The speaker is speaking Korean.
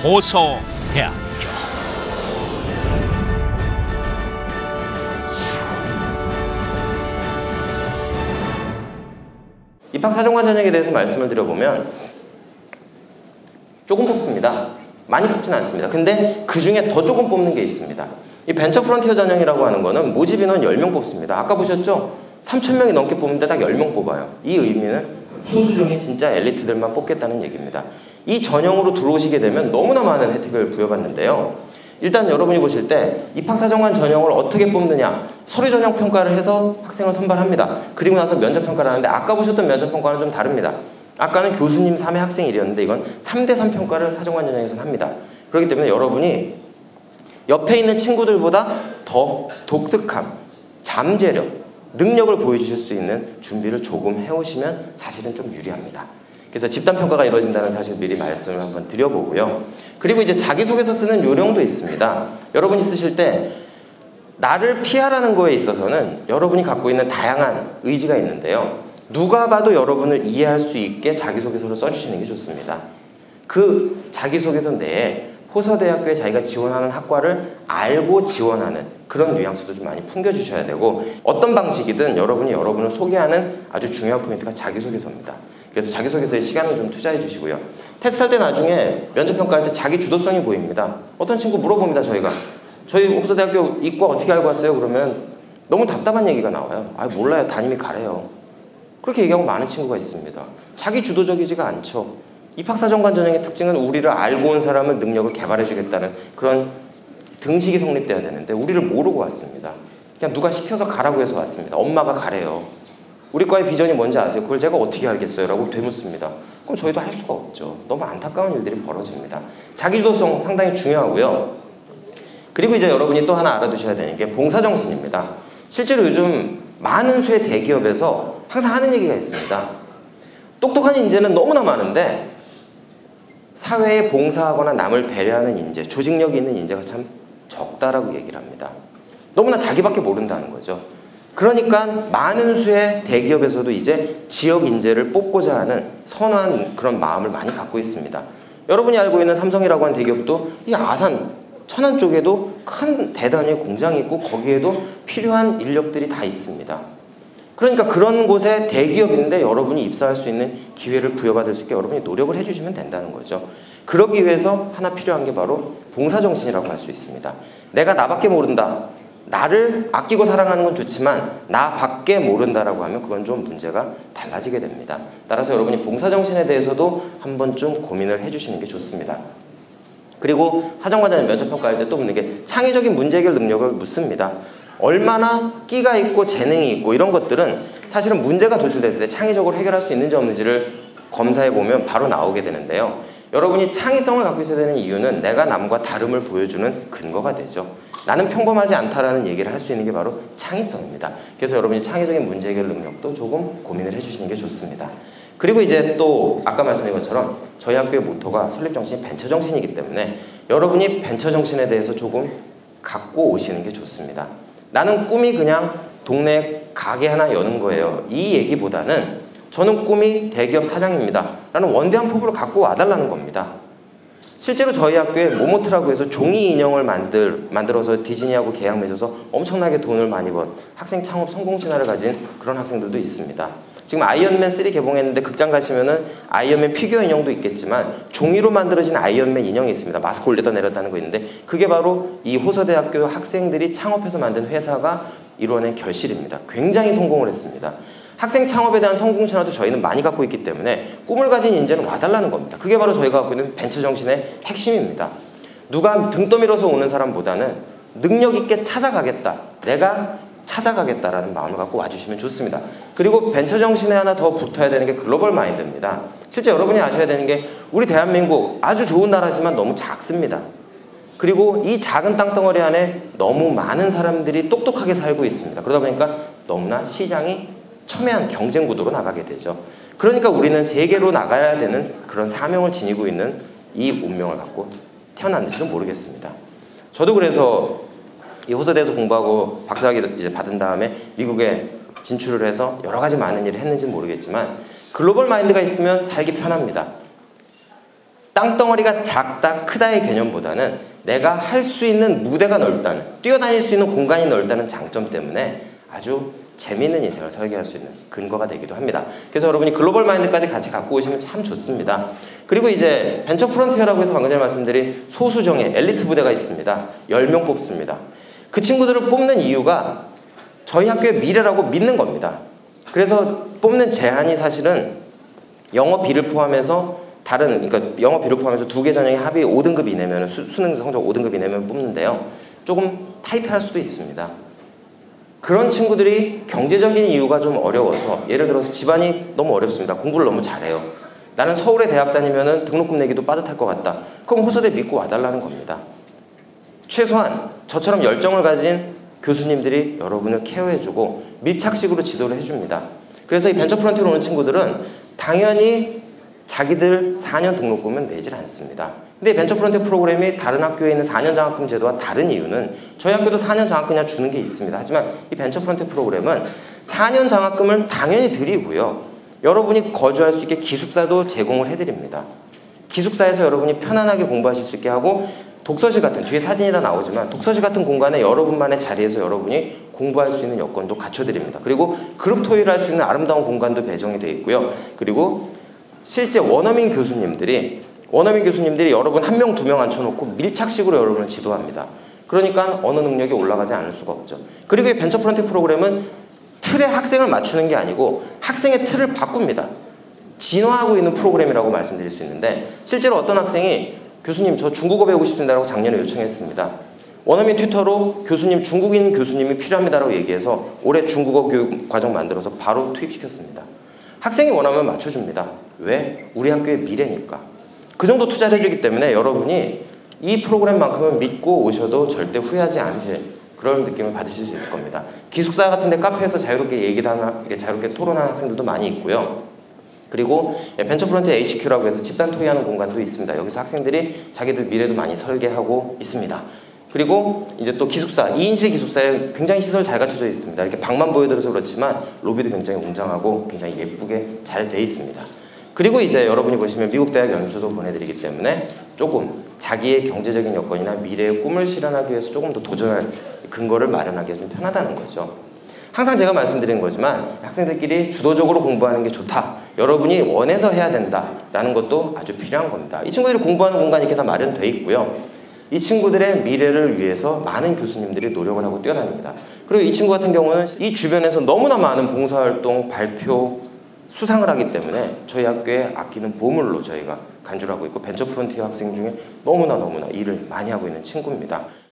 호서대학교. 입학사정관 전형에 대해서 말씀을 드려보면 조금 뽑습니다. 많이 뽑지는 않습니다. 근데 그 중에 더 조금 뽑는 게 있습니다. 이 벤처 프론티어 전형이라고 하는 거는 모집 인원 10명 뽑습니다. 아까 보셨죠? 3,000명이 넘게 뽑는데 딱 10명 뽑아요. 이 의미는 소수 중에 진짜 엘리트들만 뽑겠다는 얘기입니다. 이 전형으로 들어오시게 되면 너무나 많은 혜택을 부여받는데요. 일단 여러분이 보실 때 입학사정관 전형을 어떻게 뽑느냐, 서류 전형 평가를 해서 학생을 선발합니다. 그리고 나서 면접 평가를 하는데 아까 보셨던 면접 평가는 좀 다릅니다. 아까는 교수님 3회 학생 1이었는데 이건 3대3 평가를 사정관 전형에서는 합니다. 그렇기 때문에 여러분이 옆에 있는 친구들보다 더 독특함, 잠재력, 능력을 보여주실 수 있는 준비를 조금 해오시면 사실은 좀 유리합니다. 그래서 집단평가가 이루어진다는 사실 미리 말씀을 한번 드려보고요. 그리고 이제 자기소개서 쓰는 요령도 있습니다. 여러분이 쓰실 때 나를 피하라는 거에 있어서는 여러분이 갖고 있는 다양한 의지가 있는데요. 누가 봐도 여러분을 이해할 수 있게 자기소개서를 써주시는 게 좋습니다. 그 자기소개서 내에 호서대학교에 자기가 지원하는 학과를 알고 지원하는 그런 뉘앙스도 좀 많이 풍겨주셔야 되고, 어떤 방식이든 여러분이 여러분을 소개하는 아주 중요한 포인트가 자기소개서입니다. 그래서 자기소개서에 시간을 좀 투자해 주시고요. 테스트할 때 나중에 면접평가할 때 자기 주도성이 보입니다. 어떤 친구 물어봅니다. 저희 호서대학교 이과 어떻게 알고 왔어요? 그러면 너무 답답한 얘기가 나와요. 아, 몰라요. 담임이 가래요. 그렇게 얘기하고 많은 친구가 있습니다. 자기 주도적이지가 않죠. 입학사정관 전형의 특징은 우리를 알고 온 사람은 능력을 개발해 주겠다는 그런 등식이 성립돼야 되는데 우리를 모르고 왔습니다. 그냥 누가 시켜서 가라고 해서 왔습니다. 엄마가 가래요. 우리 과의 비전이 뭔지 아세요? 그걸 제가 어떻게 알겠어요? 라고 되묻습니다. 그럼 저희도 할 수가 없죠. 너무 안타까운 일들이 벌어집니다. 자기주도성 상당히 중요하고요. 그리고 이제 여러분이 또 하나 알아두셔야 되는 게 봉사정신입니다. 실제로 요즘 많은 수의 대기업에서 항상 하는 얘기가 있습니다. 똑똑한 인재는 너무나 많은데 사회에 봉사하거나 남을 배려하는 인재, 조직력이 있는 인재가 참 적다라고 얘기를 합니다. 너무나 자기밖에 모른다는 거죠. 그러니까 많은 수의 대기업에서도 이제 지역 인재를 뽑고자 하는 선한 그런 마음을 많이 갖고 있습니다. 여러분이 알고 있는 삼성이라고 하는 대기업도 이 아산, 천안 쪽에도 큰 대단히 공장이 있고 거기에도 필요한 인력들이 다 있습니다. 그러니까 그런 곳에 대기업인데 여러분이 입사할 수 있는 기회를 부여받을 수 있게 여러분이 노력을 해주시면 된다는 거죠. 그러기 위해서 하나 필요한 게 바로 봉사정신이라고 할 수 있습니다. 내가 나밖에 모른다. 나를 아끼고 사랑하는 건 좋지만 나밖에 모른다라고 하면 그건 좀 문제가 달라지게 됩니다. 따라서 여러분이 봉사정신에 대해서도 한 번쯤 고민을 해주시는 게 좋습니다. 그리고 사정관장님 면접평가할 때 또 묻는 게 창의적인 문제 해결 능력을 묻습니다. 얼마나 끼가 있고 재능이 있고 이런 것들은 사실은 문제가 도출됐을 때 창의적으로 해결할 수 있는지 없는지를 검사해보면 바로 나오게 되는데요. 여러분이 창의성을 갖고 있어야 되는 이유는 내가 남과 다름을 보여주는 근거가 되죠. 나는 평범하지 않다라는 얘기를 할 수 있는 게 바로 창의성입니다. 그래서 여러분이 창의적인 문제 해결 능력도 조금 고민을 해주시는 게 좋습니다. 그리고 이제 또 아까 말씀드린 것처럼 저희 학교의 모토가 설립정신이 벤처정신이기 때문에 여러분이 벤처정신에 대해서 조금 갖고 오시는 게 좋습니다. 나는 꿈이 그냥 동네 가게 하나 여는 거예요. 이 얘기보다는 저는 꿈이 대기업 사장입니다. 라는 원대한 포부를 갖고 와달라는 겁니다. 실제로 저희 학교에 모모트라고 해서 종이 인형을 만들어서 디즈니하고 계약 맺어서 엄청나게 돈을 많이 번 학생 창업 성공 신화를 가진 그런 학생들도 있습니다. 지금 아이언맨 3 개봉했는데 극장 가시면은 아이언맨 피규어 인형도 있겠지만 종이로 만들어진 아이언맨 인형이 있습니다. 마스크 올렸다 내렸다는 거 있는데 그게 바로 이 호서대학교 학생들이 창업해서 만든 회사가 이뤄낸 결실입니다. 굉장히 성공을 했습니다. 학생 창업에 대한 성공 신화도 저희는 많이 갖고 있기 때문에 꿈을 가진 인재는 와달라는 겁니다. 그게 바로 저희가 갖고 있는 벤처 정신의 핵심입니다. 누가 등 떠밀어서 오는 사람보다는 능력 있게 찾아가겠다. 내가 찾아가겠다라는 마음을 갖고 와주시면 좋습니다. 그리고 벤처 정신에 하나 더 붙어야 되는 게 글로벌 마인드입니다. 실제 여러분이 아셔야 되는 게 우리 대한민국 아주 좋은 나라지만 너무 작습니다. 그리고 이 작은 땅덩어리 안에 너무 많은 사람들이 똑똑하게 살고 있습니다. 그러다 보니까 너무나 시장이 첨예한 경쟁 구도로 나가게 되죠. 그러니까 우리는 세계로 나가야 되는 그런 사명을 지니고 있는 이 운명을 갖고 태어났는지는 모르겠습니다. 저도 그래서 이 호서대에서 공부하고 박사학위 이제 받은 다음에 미국에 진출을 해서 여러 가지 많은 일을 했는지는 모르겠지만 글로벌 마인드가 있으면 살기 편합니다. 땅덩어리가 작다, 크다의 개념보다는 내가 할 수 있는 무대가 넓다는, 뛰어다닐 수 있는 공간이 넓다는 장점 때문에 아주 재미있는 인생을 설계할 수 있는 근거가 되기도 합니다. 그래서 여러분이 글로벌 마인드까지 같이 갖고 오시면 참 좋습니다. 그리고 이제 벤처 프론티어라고 해서 방금 전에 말씀드린 소수정예 엘리트 부대가 있습니다. 10명 뽑습니다. 그 친구들을 뽑는 이유가 저희 학교의 미래라고 믿는 겁니다. 그래서 뽑는 제한이 사실은 영어 B를 포함해서 그러니까 영어 B를 포함해서 2개 전형의 합이 5등급 이내면 수능 성적 5등급 이내면 뽑는데요. 조금 타이트할 수도 있습니다. 그런 친구들이 경제적인 이유가 좀 어려워서, 예를 들어서 집안이 너무 어렵습니다. 공부를 너무 잘해요. 나는 서울에 대학 다니면 등록금 내기도 빠듯할 것 같다. 그럼 호서대 믿고 와달라는 겁니다. 최소한 저처럼 열정을 가진 교수님들이 여러분을 케어해주고 밀착식으로 지도를 해줍니다. 그래서 이 벤처 프론티어로 오는 친구들은 당연히 자기들 4년 등록금은 내질 않습니다. 근데 벤처 프론티어 프로그램이 다른 학교에 있는 4년 장학금 제도와 다른 이유는, 저희 학교도 4년 장학금 그냥 주는 게 있습니다. 하지만 이 벤처 프론티어 프로그램은 4년 장학금을 당연히 드리고요. 여러분이 거주할 수 있게 기숙사도 제공을 해드립니다. 기숙사에서 여러분이 편안하게 공부하실 수 있게 하고, 독서실 같은, 뒤에 사진이 다 나오지만 독서실 같은 공간에 여러분만의 자리에서 여러분이 공부할 수 있는 여건도 갖춰드립니다. 그리고 그룹 토의를 할 수 있는 아름다운 공간도 배정이 되어 있고요. 그리고 실제 원어민 교수님들이 여러분 1명, 2명 앉혀놓고 밀착식으로 여러분을 지도합니다. 그러니까 언어 능력이 올라가지 않을 수가 없죠. 그리고 이 벤처 프론티어 프로그램은 틀에 학생을 맞추는 게 아니고 학생의 틀을 바꿉니다. 진화하고 있는 프로그램이라고 말씀드릴 수 있는데, 실제로 어떤 학생이 교수님 저 중국어 배우고 싶습니다라고 작년에 요청했습니다. 원어민 튜터로 교수님, 중국인 교수님이 필요합니다라고 얘기해서 올해 중국어 교육 과정 만들어서 바로 투입시켰습니다. 학생이 원하면 맞춰줍니다. 왜? 우리 학교의 미래니까. 그 정도 투자를 해주기 때문에 여러분이 이 프로그램만큼은 믿고 오셔도 절대 후회하지 않으실 그런 느낌을 받으실 수 있을 겁니다. 기숙사 같은 데 카페에서 자유롭게 얘기도 하나, 자유롭게 토론하는 학생들도 많이 있고요. 그리고 벤처 프론티어 HQ라고 해서 집단 토의하는 공간도 있습니다. 여기서 학생들이 자기들 미래도 많이 설계하고 있습니다. 그리고 이제 또 기숙사, 2인실 기숙사에 굉장히 시설 잘 갖춰져 있습니다. 이렇게 방만 보여드려서 그렇지만 로비도 굉장히 웅장하고 굉장히 예쁘게 잘 돼 있습니다. 그리고 이제 여러분이 보시면 미국 대학 연수도 보내드리기 때문에 조금 자기의 경제적인 여건이나 미래의 꿈을 실현하기 위해서 조금 더 도전할 근거를 마련하기가 좀 편하다는 거죠. 항상 제가 말씀드리는 거지만 학생들끼리 주도적으로 공부하는 게 좋다, 여러분이 원해서 해야 된다라는 것도 아주 필요한 겁니다. 이 친구들이 공부하는 공간이 이렇게 다 마련되어 있고요. 이 친구들의 미래를 위해서 많은 교수님들이 노력을 하고 뛰어다닙니다. 그리고 이 친구 같은 경우는 이 주변에서 너무나 많은 봉사활동, 발표, 수상을 하기 때문에 저희 학교에 아끼는 보물로 저희가 간주를 하고 있고, 벤처 프론티어 학생 중에 너무나 일을 많이 하고 있는 친구입니다.